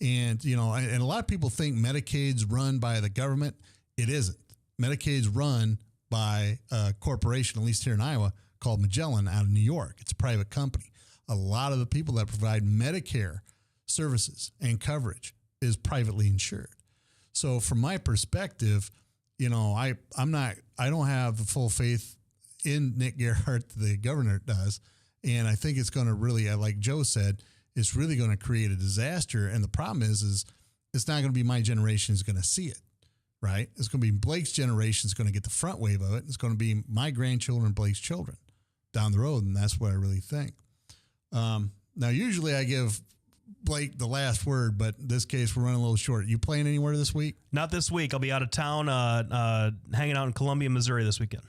And, and a lot of people think Medicaid's run by the government. It isn't. Medicaid's run by a corporation, at least here in Iowa, called Magellan out of New York. It's a private company. A lot of the people that provide Medicare services and coverage is privately insured. So from my perspective, I don't have the full faith in Nick Gerhardt, the governor does. And I think it's going to really, like Joe said, it's really going to create a disaster. And the problem is it's not going to be my generation is going to see it, right? It's going to be Blake's generation is going to get the front wave of it. It's going to be my grandchildren, Blake's children down the road. And that's what I really think. Now, usually I give Blake the last word, but in this case, we're running a little short. You playing anywhere this week? Not this week. I'll be out of town, hanging out in Columbia, Missouri this weekend.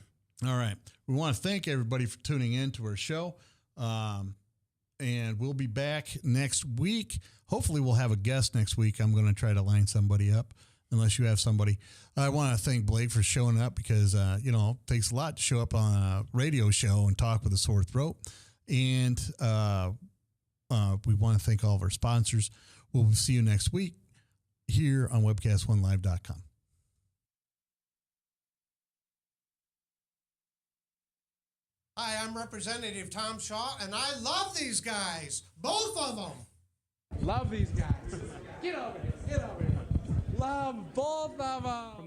All right. We want to thank everybody for tuning in to our show. And we'll be back next week. Hopefully we'll have a guest next week. I'm going to try to line somebody up unless you have somebody. I want to thank Blake for showing up because, it takes a lot to show up on a radio show and talk with a sore throat. And we want to thank all of our sponsors. We'll see you next week here on webcast1live.com. Hi, I'm Representative Tom Shaw, and I love these guys. Both of them. Love these guys. Get over here. Get over here. Love both of them.